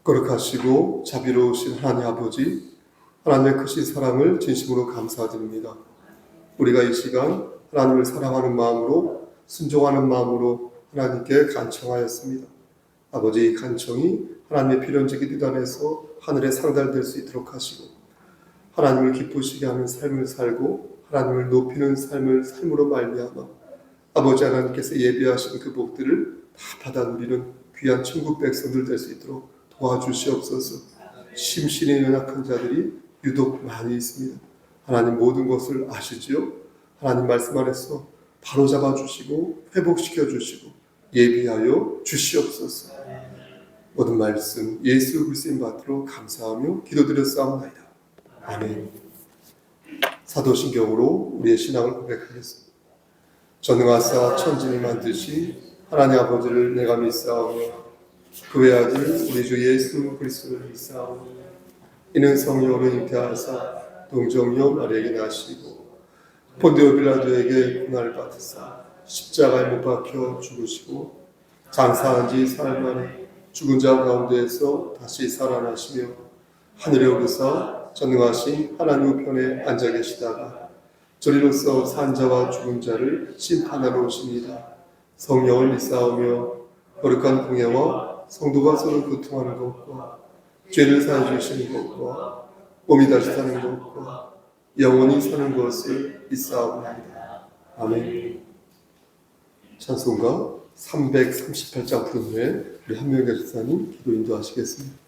거룩하시고 자비로우신 하나님 아버지, 하나님의 크신 사랑을 진심으로 감사드립니다. 우리가 이 시간 하나님을 사랑하는 마음으로, 순종하는 마음으로 하나님께 간청하였습니다. 아버지, 이 간청이 하나님의 필연적인 뜻 안에서 하늘에 상달될 수 있도록 하시고, 하나님을 기쁘시게 하는 삶을 살고 하나님을 높이는 삶을 삶으로 말미암아 아버지 하나님께서 예비하신 그 복들을 다 받아 누리는 귀한 천국 백성들 될 수 있도록 도와주시옵소서. 심신이 연약한 자들이 유독 많이 있습니다. 하나님 모든 것을 아시지요. 하나님 말씀 안에서 바로 잡아주시고 회복시켜 주시고 예비하여 주시옵소서. 모든 말씀 예수 그리스도의 받들어 감사하며 기도드렸사옵나이다. 아멘. 사도신경으로 우리의 신앙을 고백하겠습니다. 전능하사 천지를 만드신 하나님 아버지를 내가 믿사오며 그 외아들 우리 주 예수 그리스도를 믿사오며 이는 성령으로 잉태하사 동정녀 마리아에게 나시고 본디오 빌라도에게 고난을 받으사 십자가에 못 박혀 죽으시고 장사한 지 사흘 만에 죽은 자 가운데에서 다시 살아나시며 하늘에 오르사 전능하신 하나님 우편에 앉아 계시다가 저리로서 산 자와 죽은 자를 심판하러 오십니다. 성령을 믿사오며 거룩한 공예와 성도가 서로 교통하는 것과 죄를 사해 주시는 것과 몸이 다시 사는 것과 영원히 사는 것을 믿사옵나이다. 아멘. 찬송가 338장 부른 후에 우리 한명경 집사님 기도 인도하시겠습니다.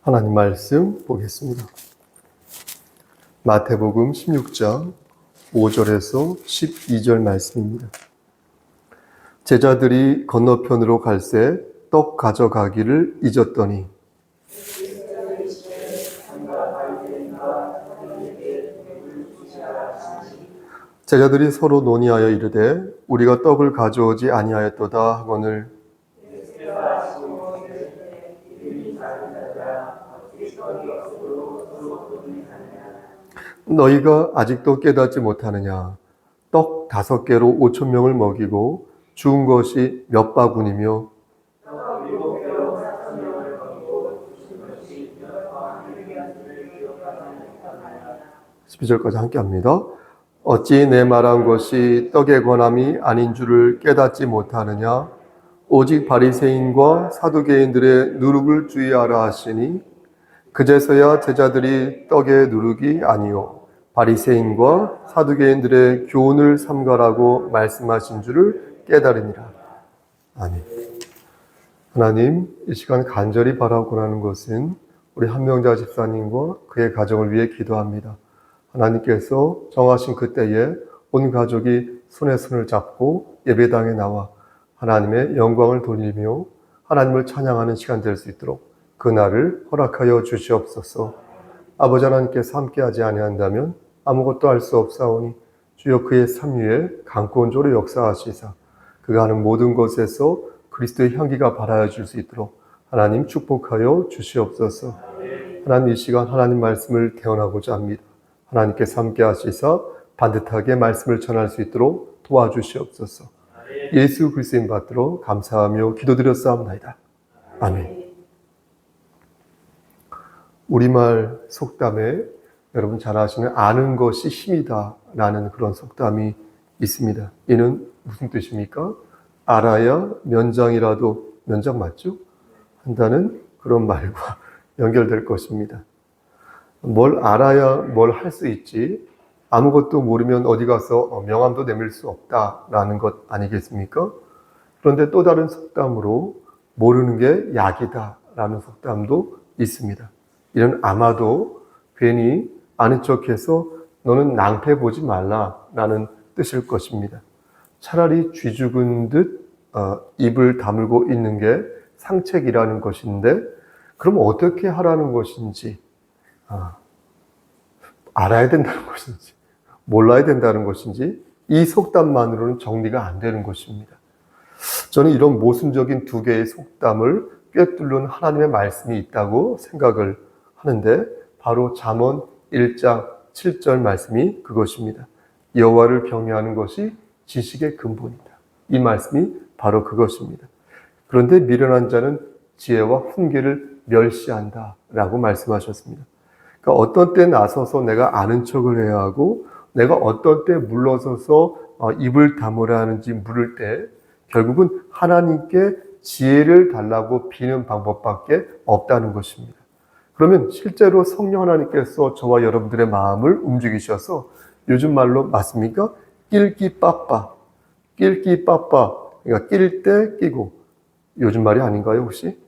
하나님 말씀 보겠습니다. 마태복음 16장 5절에서 12절 말씀입니다. 제자들이 건너편으로 갈새 떡 가져가기를 잊었더니 제자들이 서로 논의하여 이르되 우리가 떡을 가져오지 아니하였도다 하거늘 너희가 아직도 깨닫지 못하느냐? 떡 5개로 5,000명을 먹이고 주운 것이 몇 바구니며 12절까지 함께 합니다. 어찌 내 말한 것이 떡의 권함이 아닌 줄을 깨닫지 못하느냐? 오직 바리새인과 사두개인들의 누룩을 주의하라 하시니 그제서야 제자들이 떡의 누룩이 아니요 바리새인과 사두개인들의 교훈을 삼가라고 말씀하신 줄을 깨달으니라. 아멘. 하나님, 이 시간 간절히 바라고 하는 것은 우리 한명자 집사님과 그의 가정을 위해 기도합니다. 하나님께서 정하신 그때에 온 가족이 손에 손을 잡고 예배당에 나와 하나님의 영광을 돌리며 하나님을 찬양하는 시간 될 수 있도록 그날을 허락하여 주시옵소서. 아버지 하나님께서 함께하지 아니한다면 아무것도 할 수 없사오니 주여 그의 삶 위에 강권조로 역사하시사 그가 하는 모든 것에서 그리스도의 향기가 발하여질 수 있도록 하나님 축복하여 주시옵소서. 하나님 이 시간 하나님 말씀을 대언하고자 합니다. 하나님께서 함께하시사 반듯하게 말씀을 전할 수 있도록 도와주시옵소서. 예수 그리스도인 받들어 감사하며 기도드렸사옵나이다. 아멘. 우리말 속담에 여러분 잘 아시는 아는 것이 힘이다 라는 그런 속담이 있습니다. 이는 무슨 뜻입니까? 알아야 면장이라도 면장 맞죠? 한다는 그런 말과 연결될 것입니다. 뭘 알아야 뭘 할 수 있지 아무것도 모르면 어디 가서 명함도 내밀 수 없다라는 것 아니겠습니까? 그런데 또 다른 속담으로 모르는 게 약이다라는 속담도 있습니다. 이런 아마도 괜히 아는 척해서 너는 낭패 보지 말라라는 뜻일 것입니다. 차라리 쥐 죽은 듯 입을 다물고 있는 게 상책이라는 것인데 그럼 어떻게 하라는 것인지 알아야 된다는 것인지 몰라야 된다는 것인지 이 속담만으로는 정리가 안 되는 것입니다. 저는 이런 모순적인 두 개의 속담을 꿰뚫는 하나님의 말씀이 있다고 생각을 하는데 바로 잠언 1장 7절 말씀이 그것입니다. 여호와를 경외하는 것이 지식의 근본이다. 이 말씀이 바로 그것입니다. 그런데 미련한 자는 지혜와 훈계를 멸시한다 라고 말씀하셨습니다. 그러니까 어떤 때 나서서 내가 아는 척을 해야 하고 내가 어떤 때 물러서서 입을 다물어야 하는지 물을 때 결국은 하나님께 지혜를 달라고 비는 방법밖에 없다는 것입니다. 그러면 실제로 성령 하나님께서 저와 여러분들의 마음을 움직이셔서 요즘 말로 맞습니까? 낄끼빠빠, 낄끼빠빠, 그러니까 낄 때 끼고 요즘 말이 아닌가요 혹시?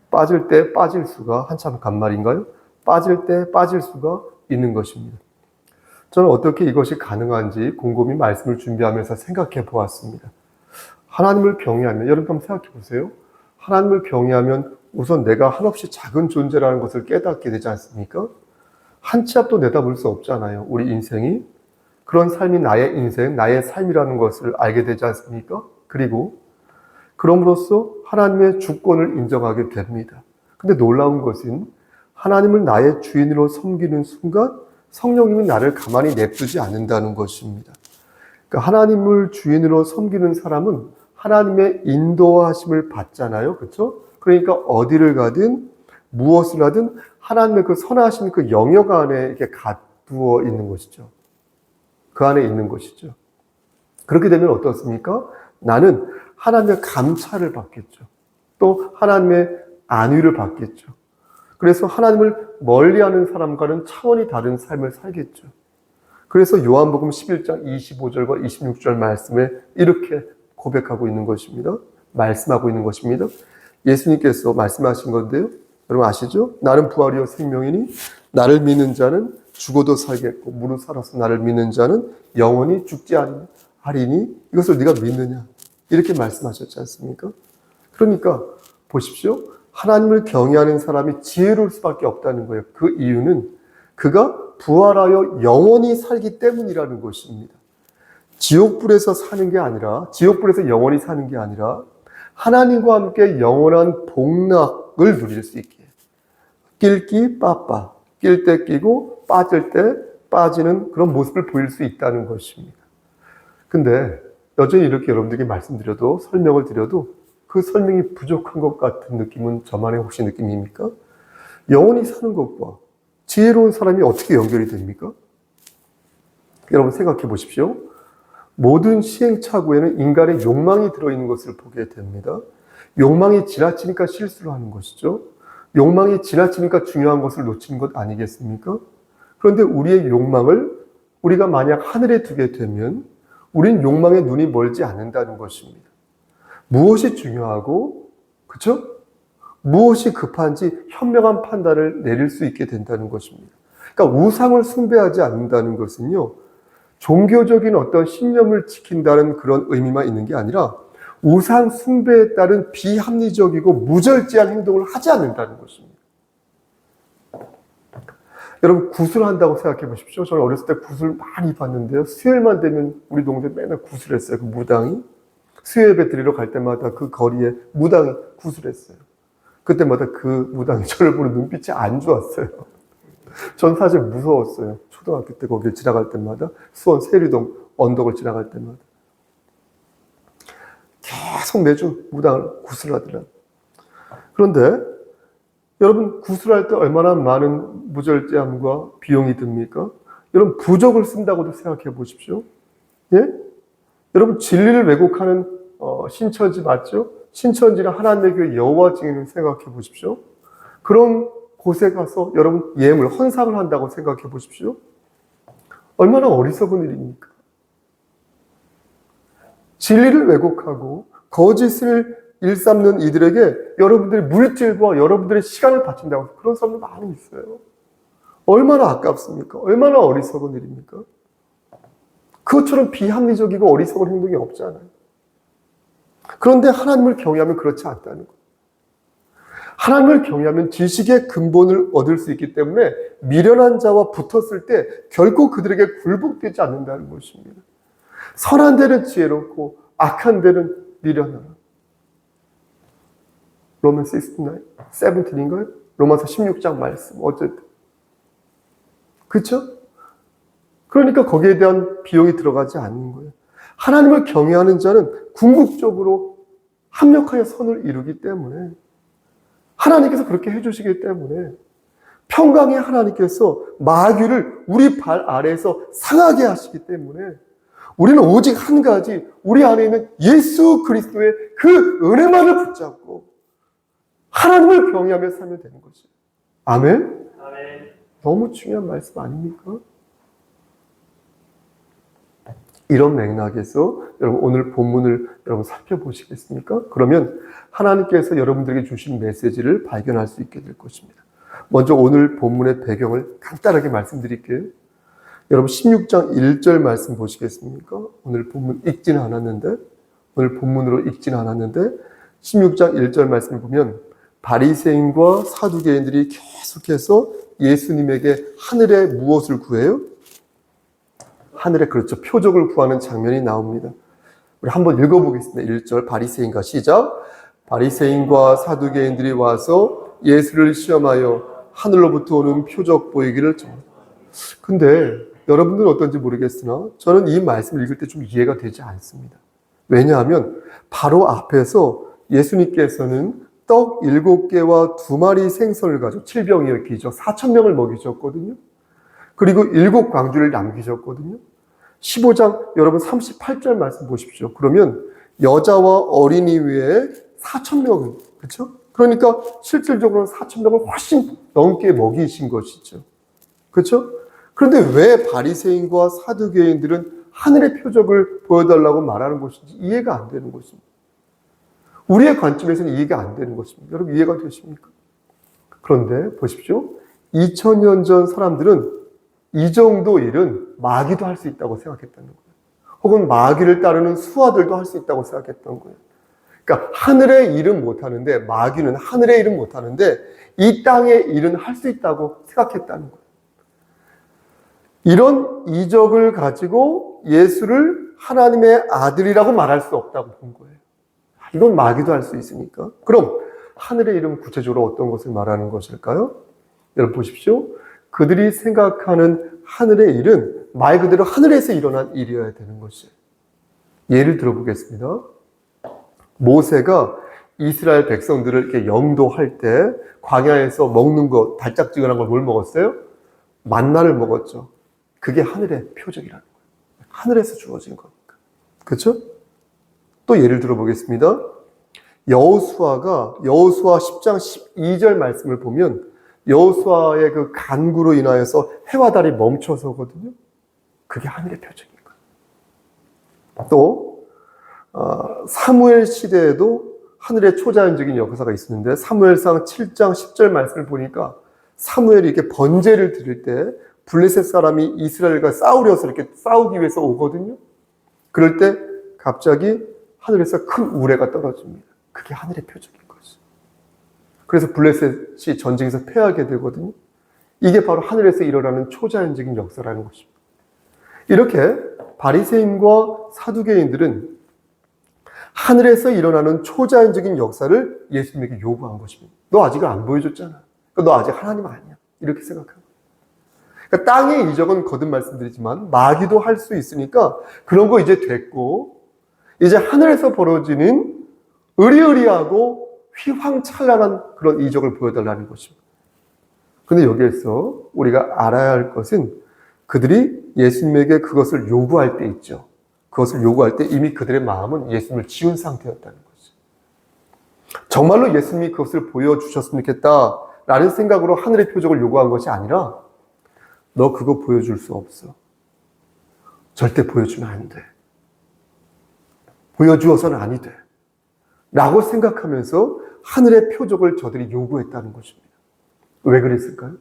빠질 때 빠질 수가 한참 간말인가요? 빠질 때 빠질 수가 있는 것입니다. 저는 어떻게 이것이 가능한지 곰곰이 말씀을 준비하면서 생각해 보았습니다. 하나님을 경외하면 여러분 한번 생각해 보세요. 하나님을 경외하면 우선 내가 한없이 작은 존재라는 것을 깨닫게 되지 않습니까? 한 치 앞도 내다볼 수 없잖아요. 우리 인생이. 그런 삶이 나의 인생, 나의 삶이라는 것을 알게 되지 않습니까? 그리고 그럼으로써 하나님의 주권을 인정하게 됩니다. 근데 놀라운 것은 하나님을 나의 주인으로 섬기는 순간 성령님이 나를 가만히 냅두지 않는다는 것입니다. 그러니까 하나님을 주인으로 섬기는 사람은 하나님의 인도하심을 받잖아요. 그렇죠? 그러니까 어디를 가든 무엇을 하든 하나님의 그 선하신 그 영역 안에 이렇게 가두어 있는 것이죠. 그 안에 있는 것이죠. 그렇게 되면 어떻습니까? 나는 하나님의 감찰을 받겠죠. 또 하나님의 안위를 받겠죠. 그래서 하나님을 멀리하는 사람과는 차원이 다른 삶을 살겠죠. 그래서 요한복음 11장 25절과 26절 말씀에 이렇게 고백하고 있는 것입니다. 말씀하고 있는 것입니다. 예수님께서 말씀하신 건데요. 여러분 아시죠? 나는 부활이요 생명이니 나를 믿는 자는 죽어도 살겠고 무릇 살아서 나를 믿는 자는 영원히 죽지 하리니 이것을 네가 믿느냐? 이렇게 말씀하셨지 않습니까? 그러니까 보십시오. 하나님을 경외하는 사람이 지혜로울 수밖에 없다는 거예요. 그 이유는 그가 부활하여 영원히 살기 때문이라는 것입니다. 지옥불에서 사는 게 아니라, 지옥불에서 영원히 사는 게 아니라 하나님과 함께 영원한 복락을 누릴 수 있게 낄끼 빠빠, 낄 때 끼고 빠질 때 빠지는 그런 모습을 보일 수 있다는 것입니다. 근데 여전히 이렇게 여러분들에게 말씀드려도, 설명을 드려도 그 설명이 부족한 것 같은 느낌은 저만의 혹시 느낌입니까? 영원히 사는 것과 지혜로운 사람이 어떻게 연결이 됩니까? 여러분 생각해 보십시오. 모든 시행착오에는 인간의 욕망이 들어있는 것을 보게 됩니다. 욕망이 지나치니까 실수를 하는 것이죠. 욕망이 지나치니까 중요한 것을 놓치는 것 아니겠습니까? 그런데 우리의 욕망을 우리가 만약 하늘에 두게 되면 우린 욕망에 눈이 멀지 않는다는 것입니다. 무엇이 중요하고, 그렇죠? 무엇이 급한지 현명한 판단을 내릴 수 있게 된다는 것입니다. 그러니까 우상을 숭배하지 않는다는 것은요, 종교적인 어떤 신념을 지킨다는 그런 의미만 있는 게 아니라 우상 숭배에 따른 비합리적이고 무절제한 행동을 하지 않는다는 것입니다. 여러분 구슬한다고 생각해 보십시오. 저는 어렸을 때 구슬 많이 봤는데요. 수요일만 되면 우리 동네 맨날 구슬했어요. 그 무당이. 수요예배 드리러 갈 때마다 그 거리에 무당이 구슬했어요. 그때마다 그 무당이 저를 보는 눈빛이 안 좋았어요. 전 사실 무서웠어요. 초등학교 때 거길 지나갈 때마다, 수원 세리동 언덕을 지나갈 때마다 계속 매주 무당을 구슬하더라. 그런데 여러분 구슬할 때 얼마나 많은 무절제함과 비용이 듭니까? 여러분 부적을 쓴다고도 생각해 보십시오. 예? 여러분 진리를 왜곡하는 신천지 맞죠? 신천지는 하나님의 교회 여호와 증인을 생각해 보십시오. 그런 곳에 가서 여러분 예물, 헌상을 한다고 생각해 보십시오. 얼마나 어리석은 일입니까? 진리를 왜곡하고 거짓을 일삼는 이들에게 여러분들의 물질과 여러분들의 시간을 바친다고 그런 사람들 많이 있어요. 얼마나 아깝습니까? 얼마나 어리석은 일입니까? 그것처럼 비합리적이고 어리석은 행동이 없잖아요. 그런데 하나님을 경외하면 그렇지 않다는 거예요. 하나님을 경외하면 지식의 근본을 얻을 수 있기 때문에 미련한 자와 붙었을 때 결코 그들에게 굴복되지 않는다는 것입니다. 선한 데는 지혜롭고 악한 데는 미련하라. 로만 17인가요? 로마서 16장 말씀. 어쨌든. 그렇죠? 그러니까 거기에 대한 비용이 들어가지 않는 거예요. 하나님을 경외하는 자는 궁극적으로 합력하여 선을 이루기 때문에 하나님께서 그렇게 해주시기 때문에 평강의 하나님께서 마귀를 우리 발 아래에서 상하게 하시기 때문에 우리는 오직 한 가지 우리 안에 있는 예수 그리스도의 그 은혜만을 붙잡고 하나님을 경외하며 살면 되는 거지. 아멘? 아멘. 너무 중요한 말씀 아닙니까? 이런 맥락에서 여러분 오늘 본문을 여러분 살펴보시겠습니까? 그러면 하나님께서 여러분들에게 주신 메시지를 발견할 수 있게 될 것입니다. 먼저 오늘 본문의 배경을 간단하게 말씀드릴게요. 여러분 16장 1절 말씀 보시겠습니까? 오늘 본문 읽지는 않았는데 오늘 본문으로 읽지는 않았는데 16장 1절 말씀을 보면 바리새인과 사두개인들이 계속해서 예수님에게 하늘에 무엇을 구해요? 하늘에 그렇죠. 표적을 구하는 장면이 나옵니다. 우리 한번 읽어보겠습니다. 1절 바리새인과 시작. 바리새인과 사두개인들이 와서 예수를 시험하여 하늘로부터 오는 표적 보이기를 근데 여러분들은 어떤지 모르겠으나 저는 이 말씀을 읽을 때 좀 이해가 되지 않습니다. 왜냐하면 바로 앞에서 예수님께서는 떡 7개와 2마리 생선을 가지고 7병이었기죠. 4,000명을 먹이셨거든요. 그리고 7광주를 남기셨거든요. 15장 여러분 38절 말씀 보십시오. 그러면 여자와 어린이 외에 4,000명을 그렇죠? 그러니까 실질적으로는 4,000명을 훨씬 넘게 먹이신 것이죠. 그렇죠? 그런데 왜 바리새인과 사두개인들은 하늘의 표적을 보여달라고 말하는 것인지 이해가 안 되는 것입니다. 우리의 관점에서는 이해가 안 되는 것입니다. 여러분 이해가 되십니까? 그런데 보십시오. 2000년 전 사람들은 이 정도 일은 마귀도 할 수 있다고 생각했다는 거예요. 혹은 마귀를 따르는 수하들도 할 수 있다고 생각했던 거예요. 그러니까 하늘의 일은 못하는데, 마귀는 하늘의 일은 못하는데 이 땅의 일은 할 수 있다고 생각했다는 거예요. 이런 이적을 가지고 예수를 하나님의 아들이라고 말할 수 없다고 본 거예요. 이건 마귀도 할 수 있으니까. 그럼 하늘의 일은 구체적으로 어떤 것을 말하는 것일까요? 여러분 보십시오. 그들이 생각하는 하늘의 일은 말 그대로 하늘에서 일어난 일이어야 되는 것이에요. 예를 들어보겠습니다. 모세가 이스라엘 백성들을 이렇게 영도할 때 광야에서 먹는 거, 달짝지근한 걸 뭘 먹었어요? 만나를 먹었죠. 그게 하늘의 표적이라는 거예요. 하늘에서 주어진 거니까. 그렇죠? 또 예를 들어보겠습니다. 여호수아 10장 12절 말씀을 보면 여호수아의 그 간구로 인하여서 해와 달이 멈춰서거든요. 그게 하늘의 표적인 거예요. 또 사무엘 시대에도 하늘의 초자연적인 역사가 있었는데 사무엘상 7장 10절 말씀을 보니까 사무엘이 이렇게 번제를 드릴 때 블레셋 사람이 이스라엘과 싸우려서 이렇게 싸우기 위해서 오거든요. 그럴 때 갑자기 하늘에서 큰 우레가 떨어집니다. 그게 하늘의 표적인 거죠. 그래서 블레셋이 전쟁에서 패하게 되거든요. 이게 바로 하늘에서 일어나는 초자연적인 역사라는 것입니다. 이렇게 바리새인과 사두개인들은 하늘에서 일어나는 초자연적인 역사를 예수님에게 요구한 것입니다. 너 아직 안 보여줬잖아. 너 아직 하나님 아니야. 이렇게 생각합니다. 그러니까 땅의 이적은 거듭 말씀드리지만 마귀도 할 수 있으니까 그런 거 이제 됐고 이제 하늘에서 벌어지는 의리의리하고 휘황찬란한 그런 이적을 보여달라는 것입니다. 그런데 여기에서 우리가 알아야 할 것은 그들이 예수님에게 그것을 요구할 때 있죠. 그것을 요구할 때 이미 그들의 마음은 예수님을 지운 상태였다는 거죠. 정말로 예수님이 그것을 보여주셨으면 좋겠다라는 생각으로 하늘의 표적을 요구한 것이 아니라 너 그거 보여줄 수 없어. 절대 보여주면 안 돼. 보여주어서는 아니 돼. 라고 생각하면서 하늘의 표적을 저들이 요구했다는 것입니다. 왜 그랬을까요?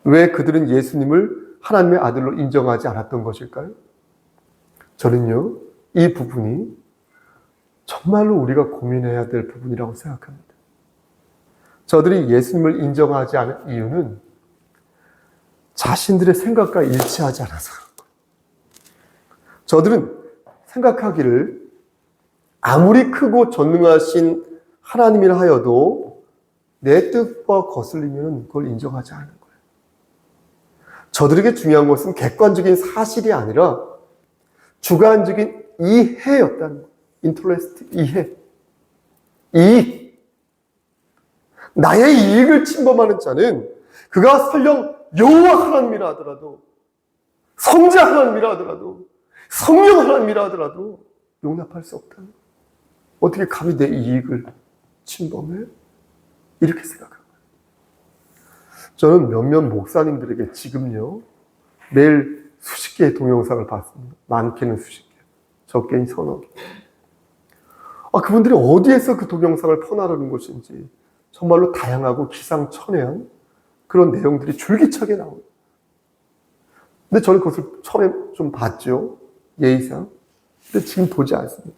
왜 그들은 예수님을 하나님의 아들로 인정하지 않았던 것일까요? 저는요, 이 부분이 정말로 우리가 고민해야 될 부분이라고 생각합니다. 저들이 예수님을 인정하지 않은 이유는 자신들의 생각과 일치하지 않아서 그런 거예요. 저들은 생각하기를 아무리 크고 전능하신 하나님이라 하여도 내 뜻과 거슬리면 그걸 인정하지 않는 거예요. 저들에게 중요한 것은 객관적인 사실이 아니라 주관적인 이해였다는 거예요. 인터레스트, 이해. 이익. 나의 이익을 침범하는 자는 그가 설령 여호와 하나님이라 하더라도 성자 하나님이라 하더라도 성령 하나님이라 하더라도 용납할 수 없다는 거예요. 어떻게 감히 내 이익을 침범해? 이렇게 생각합니다. 저는 몇몇 목사님들에게 지금요 매일 수십 개의 동영상을 봤습니다. 많게는 수십 개, 적게는 서너 개. 그분들이 어디에서 그 동영상을 퍼나르는 것인지 정말로 다양하고 기상천외한 그런 내용들이 줄기차게 나옵니다. 근데 저는 그것을 처음에 좀 봤죠. 예의상. 근데 지금 보지 않습니다.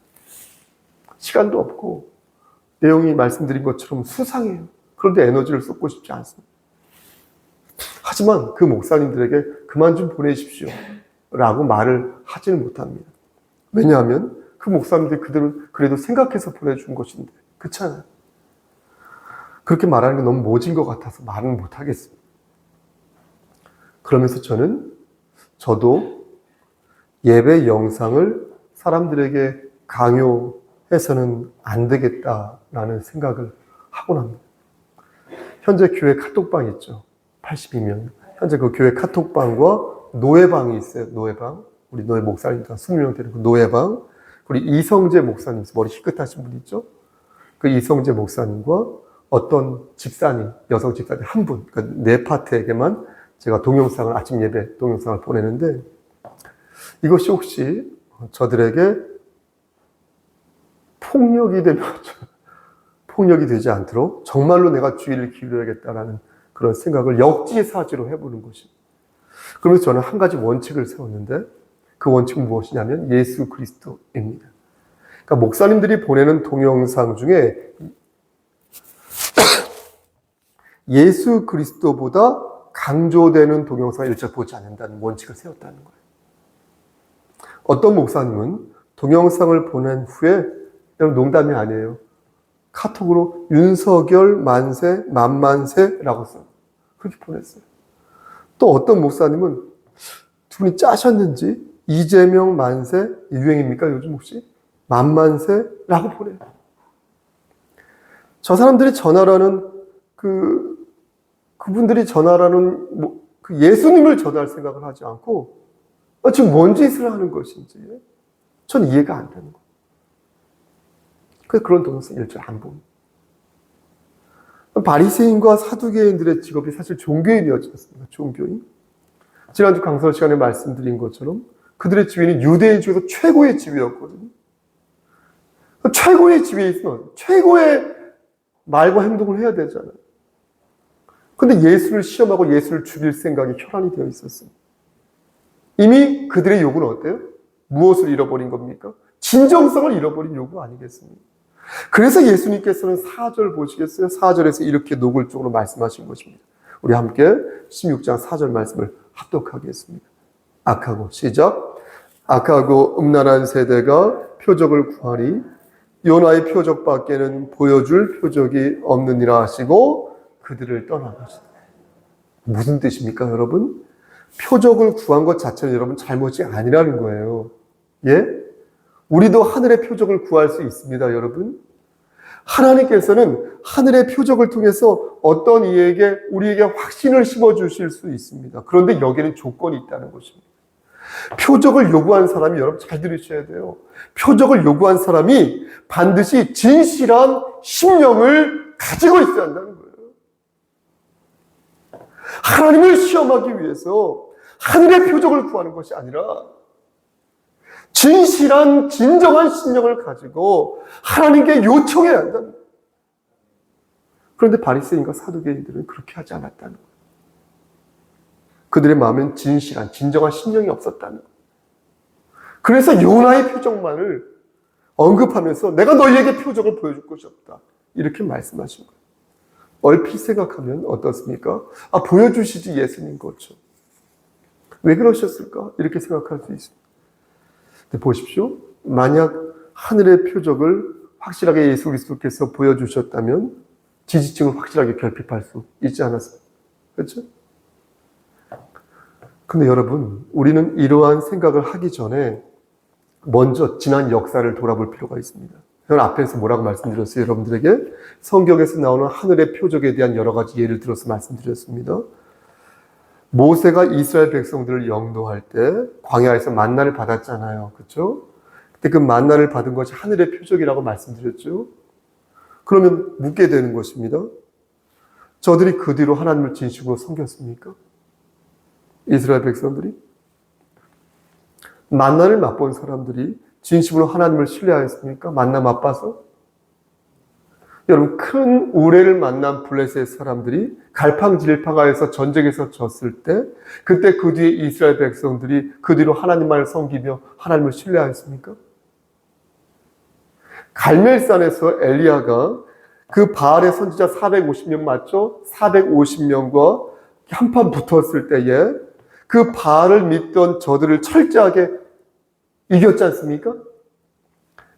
시간도 없고 내용이 말씀드린 것처럼 수상해요. 그런데 에너지를 쏟고 싶지 않습니다. 하지만 그 목사님들에게 그만 좀 보내십시오 라고 말을 하지는 못합니다. 왜냐하면 그 목사님들이 그들은 그래도 생각해서 보내준 것인데 그렇잖아요. 그렇게 말하는 게 너무 모진 것 같아서 말은 못하겠습니다. 그러면서 저도 예배 영상을 사람들에게 강요해서는 안 되겠다라는 생각을 하곤 합니다. 현재 교회 카톡방 있죠. 82명. 현재 그 교회 카톡방과 노예방이 있어요. 노예방. 우리 노예 목사님들 20명 되는 그 노예방. 우리 이성재 목사님, 머리 희끗하신 분 있죠? 그 이성재 목사님과 어떤 집사님, 여성 집사님 한 분, 그러니까 네 파트에게만 제가 동영상을, 아침 예배 동영상을 보내는데 이것이 혹시 저들에게 폭력이 되면 폭력이 되지 않도록 정말로 내가 주의를 기울여야겠다라는 그런 생각을 역지사지로 해보는 것입니다. 그러면서 저는 한 가지 원칙을 세웠는데 그 원칙은 무엇이냐면 예수 그리스도입니다. 그러니까 목사님들이 보내는 동영상 중에 예수 그리스도보다 강조되는 동영상을 일절 보지 않는다는 원칙을 세웠다는 거예요. 어떤 목사님은 동영상을 보낸 후에, 여러분 농담이 아니에요, 카톡으로 윤석열 만세, 만만세라고 써요. 그렇게 보냈어요. 또 어떤 목사님은 두 분이 짜셨는지 이재명 만세, 유행입니까 요즘 혹시? 만만세라고 보내요. 저 사람들이 전하라는 그분들이 전하라는 그 예수님을 전할 생각을 하지 않고 지금 뭔 짓을 하는 것인지 전 이해가 안 되는 거예요. 그래서 그런 동영상 일절 안 봅니다. 바리새인과 사두개인들의 직업이 사실 종교인이었습니다. 종교인. 지난주 강설 시간에 말씀드린 것처럼 그들의 지위는 유대인 중에서 최고의 지위였거든요. 최고의 지위에 있으면 최고의 말과 행동을 해야 되잖아요. 근데 예수를 시험하고 예수를 죽일 생각이 혈안이 되어 있었습니다. 이미 그들의 요구는 어때요? 무엇을 잃어버린 겁니까? 진정성을 잃어버린 요구 아니겠습니까? 그래서 예수님께서는 4절 보시겠어요? 4절에서 이렇게 노골적으로 말씀하신 것입니다. 우리 함께 16장 4절 말씀을 합독하겠습니다. 악하고 시작. 악하고 음란한 세대가 표적을 구하니 요나의 표적밖에는 보여줄 표적이 없느니라 하시고 그들을 떠나가시다. 무슨 뜻입니까, 여러분? 표적을 구한 것 자체는 여러분 잘못이 아니라는 거예요. 예? 우리도 하늘의 표적을 구할 수 있습니다, 여러분. 하나님께서는 하늘의 표적을 통해서 어떤 우리에게 확신을 심어주실 수 있습니다. 그런데 여기에는 조건이 있다는 것입니다. 표적을 요구한 사람이, 여러분 잘 들으셔야 돼요. 표적을 요구한 사람이 반드시 진실한 심령을 가지고 있어야 한다는 거예요. 하나님을 시험하기 위해서 하늘의 표적을 구하는 것이 아니라 진실한 진정한 심령을 가지고 하나님께 요청해야 한다는 거예요. 그런데 바리새인과 사두개인들은 그렇게 하지 않았다는 거예요. 그들의 마음엔 진정한 심령이 없었다는 거예요. 그래서 요나의 표적만을 언급하면서 내가 너희에게 표적을 보여줄 것이 없다, 이렇게 말씀하신 거예요. 얼핏 생각하면 어떻습니까? 보여주시지 예수님 거죠. 왜 그러셨을까? 이렇게 생각할 수 있습니다. 근데 보십시오. 만약 하늘의 표적을 확실하게 예수 그리스도께서 보여주셨다면 지지층을 확실하게 결핍할 수 있지 않았습니까? 그렇죠? 근데 여러분, 우리는 이러한 생각을 하기 전에 먼저 지난 역사를 돌아볼 필요가 있습니다. 저는 앞에서 뭐라고 말씀드렸어요? 여러분들에게 성경에서 나오는 하늘의 표적에 대한 여러 가지 예를 들어서 말씀드렸습니다. 모세가 이스라엘 백성들을 영도할 때 광야에서 만나를 받았잖아요. 그렇죠? 그때 그 만나를 받은 것이 하늘의 표적이라고 말씀드렸죠. 그러면 묻게 되는 것입니다. 저들이 그 뒤로 하나님을 진심으로 섬겼습니까? 이스라엘 백성들이? 만나를 맛본 사람들이 진심으로 하나님을 신뢰하였습니까? 만나 맛봐서? 여러분, 큰 우레를 만난 블레셋 사람들이 갈팡질팡하여서 전쟁에서 졌을 때 그때 그 뒤에 이스라엘 백성들이 그 뒤로 하나님만을 섬기며 하나님을 신뢰하였습니까? 갈멜산에서 엘리야가 그 바알의 선지자 450명 맞죠? 450명과 한판 붙었을 때에 그 바알을 믿던 저들을 철저하게 이겼지 않습니까?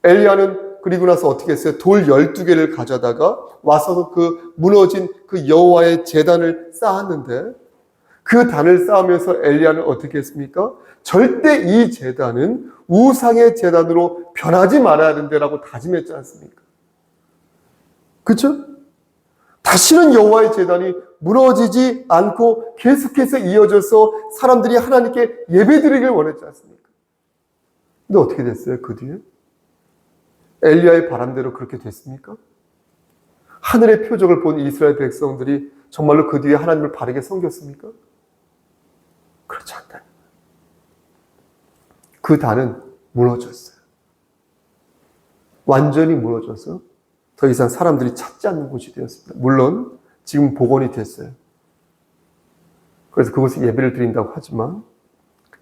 엘리야는 그리고 나서 어떻게 했어요? 돌 12개를 가져다가 와서 그 무너진 그 여호와의 제단을 쌓았는데 그 단을 쌓으면서 엘리야는 어떻게 했습니까? 절대 이 제단은 우상의 제단으로 변하지 말아야 된다라고 다짐했지 않습니까? 그렇죠? 다시는 여호와의 제단이 무너지지 않고 계속해서 이어져서 사람들이 하나님께 예배드리길 원했지 않습니까? 근데 어떻게 됐어요? 그 뒤에? 엘리야의 바람대로 그렇게 됐습니까? 하늘의 표적을 본 이스라엘 백성들이 정말로 그 뒤에 하나님을 바르게 섬겼습니까? 그렇지 않다. 그 단은 무너졌어요. 완전히 무너져서 더 이상 사람들이 찾지 않는 곳이 되었습니다. 물론 지금 복원이 됐어요. 그래서 그곳에 예배를 드린다고 하지만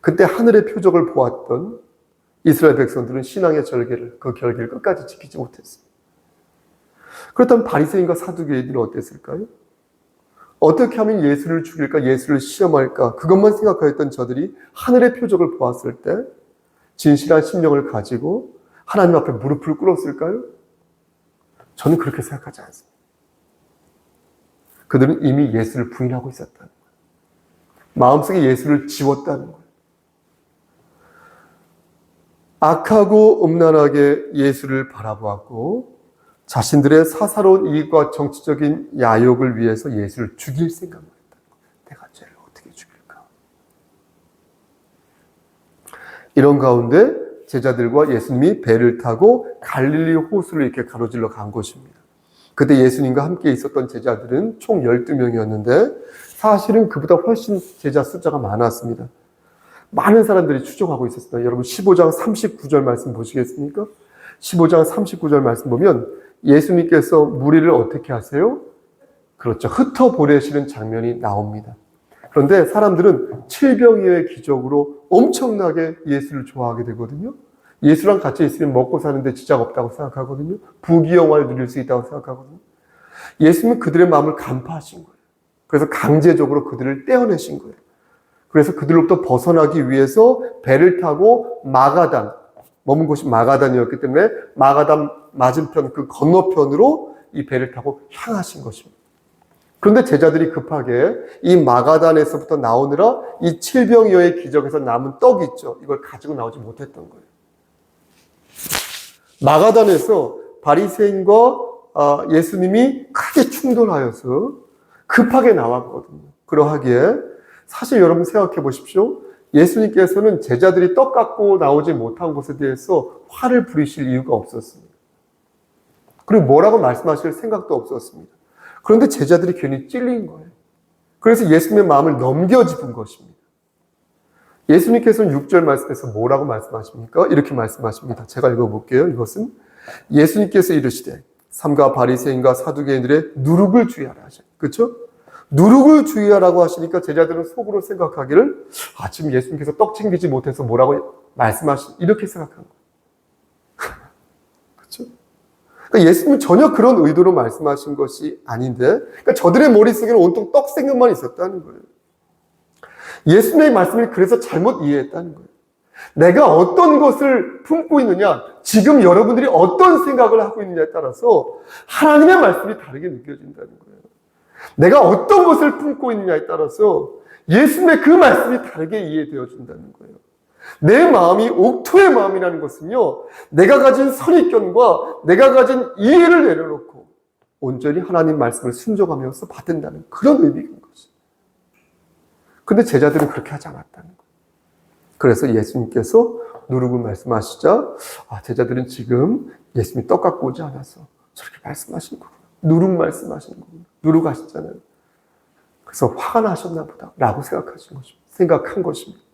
그때 하늘의 표적을 보았던 이스라엘 백성들은 신앙의 그 결계를 끝까지 지키지 못했습니다. 그렇다면 바리새인과 사두개인들은 어땠을까요? 어떻게 하면 예수를 죽일까, 예수를 시험할까, 그것만 생각하였던 저들이 하늘의 표적을 보았을 때 진실한 심령을 가지고 하나님 앞에 무릎을 꿇었을까요? 저는 그렇게 생각하지 않습니다. 그들은 이미 예수를 부인하고 있었다는 거예요. 마음속에 예수를 지웠다는 거예요. 악하고 음란하게 예수를 바라보았고 자신들의 사사로운 이익과 정치적인 야욕을 위해서 예수를 죽일 생각을 했다는 거예요. 내가 쟤를 어떻게 죽일까? 이런 가운데 제자들과 예수님이 배를 타고 갈릴리 호수를 이렇게 가로질러 간 것입니다. 그때 예수님과 함께 있었던 제자들은 총 12명이었는데 사실은 그보다 훨씬 제자 숫자가 많았습니다. 많은 사람들이 추종하고 있었습니다. 여러분 15장 39절 말씀 보시겠습니까? 15장 39절 말씀 보면 예수님께서 무리를 어떻게 하세요? 그렇죠. 흩어보내시는 장면이 나옵니다. 그런데 사람들은 칠병이의 기적으로 엄청나게 예수를 좋아하게 되거든요. 예수랑 같이 있으면 먹고 사는데 지장 없다고 생각하거든요. 부귀영화를 누릴 수 있다고 생각하거든요. 예수님은 그들의 마음을 간파하신 거예요. 그래서 강제적으로 그들을 떼어내신 거예요. 그래서 그들로부터 벗어나기 위해서 배를 타고 마가단, 머문 곳이 마가단이었기 때문에 마가단 맞은편 그 건너편으로 이 배를 타고 향하신 것입니다. 그런데 제자들이 급하게 이 마가단에서부터 나오느라 이 칠병이어의 기적에서 남은 떡이 있죠. 이걸 가지고 나오지 못했던 거예요. 마가단에서 바리새인과 예수님이 크게 충돌하여서 급하게 나왔거든요. 그러하기에 사실 여러분 생각해 보십시오. 예수님께서는 제자들이 떡 갖고 나오지 못한 것에 대해서 화를 부리실 이유가 없었습니다. 그리고 뭐라고 말씀하실 생각도 없었습니다. 그런데 제자들이 괜히 찔린 거예요. 그래서 예수님의 마음을 넘겨짚은 것입니다. 예수님께서는 6절 말씀에서 뭐라고 말씀하십니까? 이렇게 말씀하십니다. 제가 읽어볼게요. 이것은 예수님께서 이르시되 삼가 바리새인과 사두개인들의 누룩을 주의하라 하셔요. 그렇죠? 누룩을 주의하라고 하시니까 제자들은 속으로 생각하기를 지금 예수님께서 떡 챙기지 못해서 뭐라고 이렇게 생각한 거예요. 그렇죠? 그러니까 예수님은 전혀 그런 의도로 말씀하신 것이 아닌데 그러니까 저들의 머릿속에는 온통 떡 생각만 있었다는 거예요. 예수님의 말씀을 그래서 잘못 이해했다는 거예요. 내가 어떤 것을 품고 있느냐, 지금 여러분들이 어떤 생각을 하고 있느냐에 따라서 하나님의 말씀이 다르게 느껴진다는 거예요. 내가 어떤 것을 품고 있느냐에 따라서 예수님의 그 말씀이 다르게 이해되어진다는 거예요. 내 마음이 옥토의 마음이라는 것은요, 내가 가진 선입견과 내가 가진 이해를 내려놓고 온전히 하나님 말씀을 순종하면서 받는다는 그런 의미인 거죠. 근데 제자들은 그렇게 하지 않았다는 거예요. 그래서 예수님께서 누룩을 말씀하시자 제자들은 지금 예수님이 떡 갖고 오지 않아서 저렇게 말씀하시는 거구나. 누룩 말씀하시는 거구나. 누룩 하시잖아요. 그래서 화가 나셨나 보다 라고 생각한 것입니다.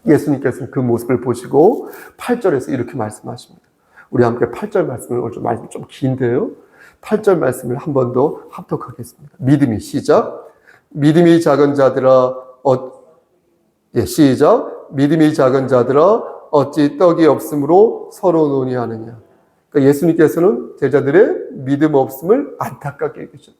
예수님께서는 그 모습을 보시고 8절에서 이렇게 말씀하십니다. 우리 함께 8절 말씀을 오늘 말씀이 좀 긴데요. 8절 말씀을 한 번 더 합독하겠습니다. 믿음이 시작. 믿음이 작은 자들아 시작. 믿음이 작은 자들아 어찌 떡이 없으므로 서로 논의하느냐. 그러니까 예수님께서는 제자들의 믿음 없음을 안타깝게 여기셨다.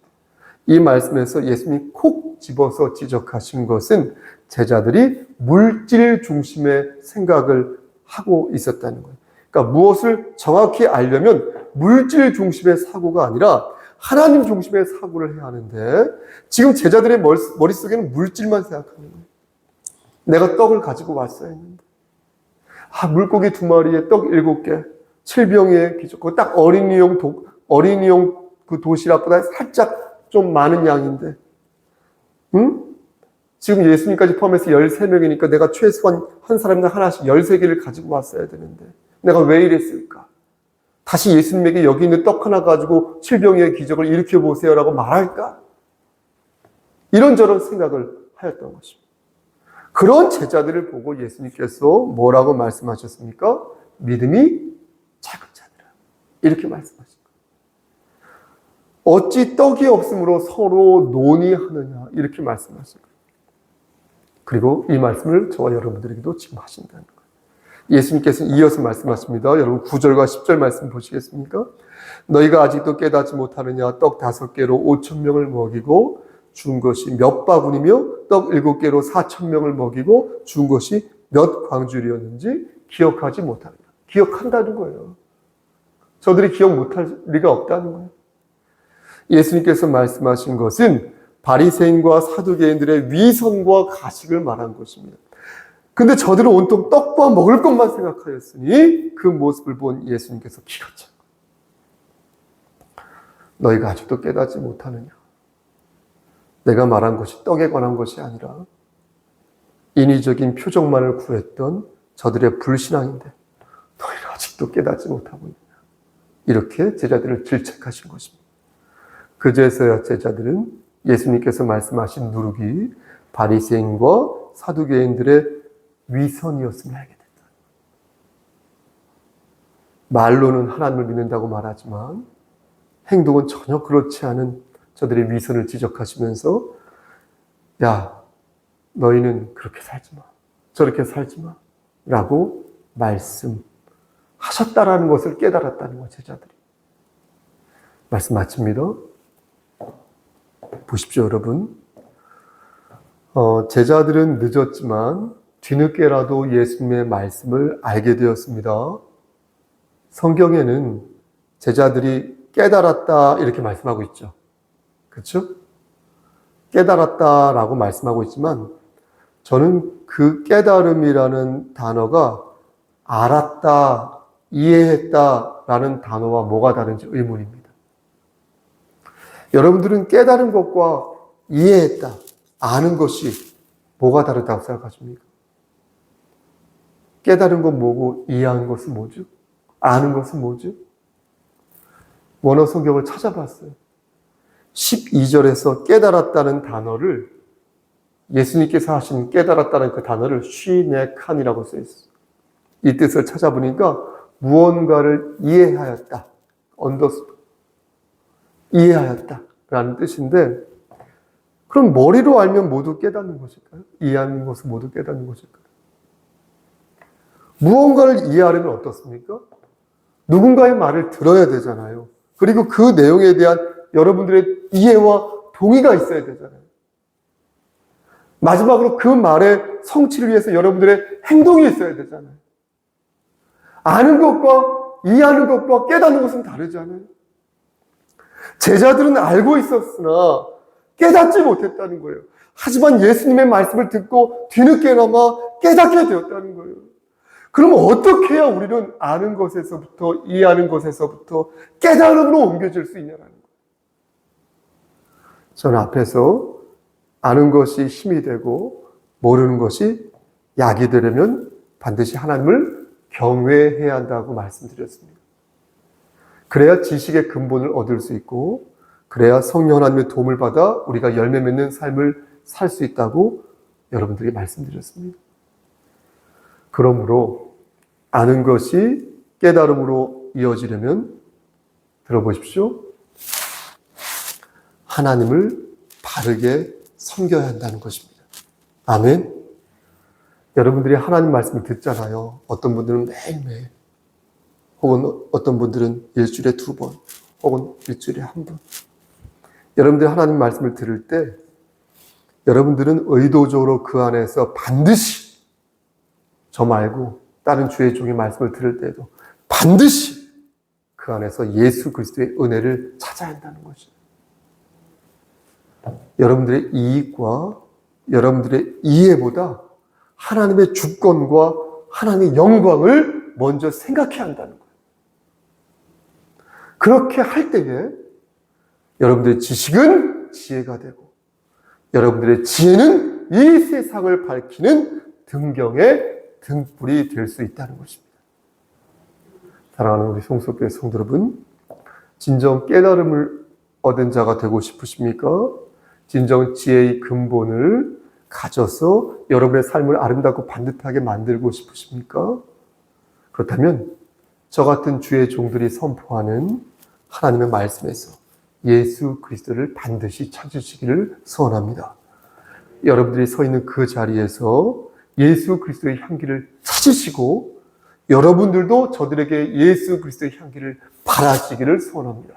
이 말씀에서 예수님이 콕 집어서 지적하신 것은 제자들이 물질 중심의 생각을 하고 있었다는 거예요. 그러니까 무엇을 정확히 알려면 물질 중심의 사고가 아니라 하나님 중심의 사고를 해야 하는데 지금 제자들의 머릿속에는 물질만 생각하는 거예요. 내가 떡을 가지고 왔어야 했는데 물고기 2마리에 떡 7개 7병의 기적 그거 딱 어린이용 그 도시락보다 살짝 좀 많은 양인데 지금 예수님까지 포함해서 13명이니까 내가 최소한 한 사람당 하나씩 13개를 가지고 왔어야 되는데 내가 왜 이랬을까? 다시 예수님에게 여기 있는 떡 하나 가지고 7병의 기적을 일으켜보세요 라고 말할까? 이런저런 생각을 하였던 것입니다. 그런 제자들을 보고 예수님께서 뭐라고 말씀하셨습니까? 믿음이 작은 자들아. 이렇게 말씀하신 거예요. 어찌 떡이 없으므로 서로 논의하느냐 이렇게 말씀하신 거예요. 그리고 이 말씀을 저와 여러분들에게도 지금 하신다는 거예요. 예수님께서는 이어서 말씀하십니다. 여러분 9절과 10절 말씀 보시겠습니까? 너희가 아직도 깨닫지 못하느냐? 떡 5개로 5,000명을 먹이고 준 것이 몇 바구니며 떡 7개로 4,000명을 먹이고 준 것이 몇 광줄이었는지 기억하지 못하느냐? 기억한다는 거예요. 저들이 기억 못할 리가 없다는 거예요. 예수님께서 말씀하신 것은 바리새인과 사두개인들의 위선과 가식을 말한 것입니다. 근데 저들은 온통 떡과 먹을 것만 생각하였으니 그 모습을 본 예수님께서 기가 찬 거예요. 너희가 아직도 깨닫지 못하느냐? 내가 말한 것이 떡에 관한 것이 아니라 인위적인 표적만을 구했던 저들의 불신앙인데 너희가 아직도 깨닫지 못하고 있느냐? 이렇게 제자들을 질책하신 것입니다. 그제서야 제자들은 예수님께서 말씀하신 누룩이 바리새인과 사두개인들의 위선이었음을 알게 됐다. 말로는 하나님을 믿는다고 말하지만 행동은 전혀 그렇지 않은 저들의 위선을 지적하시면서 야, 너희는 그렇게 살지 마. 저렇게 살지 마. 라고 말씀하셨다라는 것을 깨달았다는 거예요, 제자들이. 말씀 마칩니다. 보십시오, 여러분. 제자들은 늦었지만 뒤늦게라도 예수님의 말씀을 알게 되었습니다. 성경에는 제자들이 깨달았다 이렇게 말씀하고 있죠. 그렇죠? 깨달았다라고 말씀하고 있지만 저는 그 깨달음이라는 단어가 알았다, 이해했다라는 단어와 뭐가 다른지 의문입니다. 여러분들은 깨달은 것과 이해했다, 아는 것이 뭐가 다르다고 생각하십니까? 깨달은 건 뭐고 이해하는 것은 뭐죠? 아는 것은 뭐죠? 원어 성경을 찾아봤어요. 12절에서 깨달았다는 단어를 예수님께서 하신 깨달았다는 그 단어를 쉬네칸이라고 써 있어요. 이 뜻을 찾아보니까 무언가를 이해하였다. 이해하였다라는 뜻인데 그럼 머리로 알면 모두 깨닫는 것일까요? 이해하는 것은 모두 깨닫는 것일까요? 무언가를 이해하려면 어떻습니까? 누군가의 말을 들어야 되잖아요. 그리고 그 내용에 대한 여러분들의 이해와 동의가 있어야 되잖아요. 마지막으로 그 말의 성취를 위해서 여러분들의 행동이 있어야 되잖아요. 아는 것과 이해하는 것과 깨닫는 것은 다르잖아요. 제자들은 알고 있었으나 깨닫지 못했다는 거예요. 하지만 예수님의 말씀을 듣고 뒤늦게나마 깨닫게 되었다는 거예요. 그럼 어떻게 해야 우리는 아는 것에서부터 이해하는 것에서부터 깨달음으로 옮겨질 수 있냐는 거예요. 저는 앞에서 아는 것이 힘이 되고 모르는 것이 약이 되려면 반드시 하나님을 경외해야 한다고 말씀드렸습니다. 그래야 지식의 근본을 얻을 수 있고 그래야 성령 하나님의 도움을 받아 우리가 열매 맺는 삶을 살 수 있다고 여러분들에게 말씀드렸습니다. 그러므로 아는 것이 깨달음으로 이어지려면 들어보십시오. 하나님을 바르게 섬겨야 한다는 것입니다. 아멘. 여러분들이 하나님 말씀을 듣잖아요. 어떤 분들은 매일매일 혹은 어떤 분들은 일주일에 2번 혹은 일주일에 1번 여러분들이 하나님 말씀을 들을 때 여러분들은 의도적으로 그 안에서 반드시 저 말고 다른 주의 종의 말씀을 들을 때에도 반드시 그 안에서 예수 그리스도의 은혜를 찾아야 한다는 것이죠. 여러분들의 이익과 여러분들의 이해보다 하나님의 주권과 하나님의 영광을 먼저 생각해야 한다는 거예요. 그렇게 할 때에 여러분들의 지식은 지혜가 되고 여러분들의 지혜는 이 세상을 밝히는 등경의 등불이 될 수 있다는 것입니다. 사랑하는 우리 송수교회 성도 여러분, 진정 깨달음을 얻은 자가 되고 싶으십니까? 진정 지혜의 근본을 가져서 여러분의 삶을 아름답고 반듯하게 만들고 싶으십니까? 그렇다면 저 같은 주의 종들이 선포하는 하나님의 말씀에서 예수 그리스도를 반드시 찾으시기를 소원합니다. 여러분들이 서 있는 그 자리에서 예수 그리스도의 향기를 찾으시고 여러분들도 저들에게 예수 그리스도의 향기를 바라시기를 소원합니다.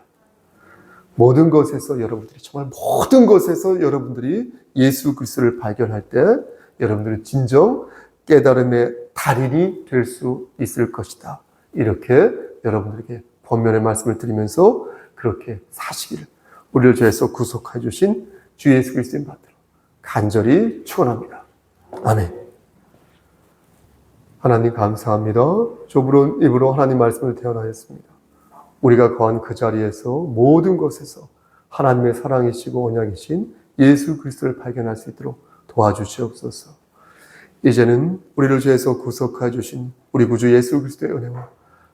모든 것에서 여러분들이 정말 모든 것에서 여러분들이 예수 그리스도를 발견할 때 여러분들은 진정 깨달음의 달인이 될 수 있을 것이다. 이렇게 여러분들에게 번면의 말씀을 드리면서 그렇게 사시기를 우리를 죄에서 구속해 주신 주 예수 그리스도의 받들어 간절히 축원합니다. 아멘. 하나님 감사합니다. 좁은 입으로 하나님 말씀을 태어나였습니다. 우리가 거한 그 자리에서 모든 것에서 하나님의 사랑이시고 언약이신 예수 그리스도를 발견할 수 있도록 도와주시옵소서. 이제는 우리를 죄에서 구속해 주신 우리 구주 예수 그리스도의 은혜와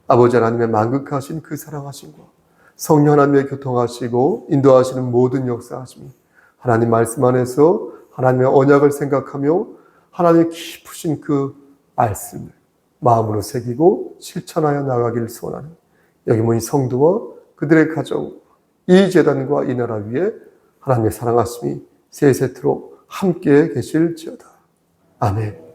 아버지 하나님의 만극하신 그 사랑하심과 성령 하나님의 교통하시고 인도하시는 모든 역사하심이 하나님 말씀 안에서 하나님의 언약을 생각하며 하나님의 깊으신 그 말씀을 마음으로 새기고 실천하여 나가기를 소원하는 여기 모인 성도와 그들의 가정, 이 재단과 이 나라 위에 하나님의 사랑하심이 세세토록 함께 계실지어다. 아멘.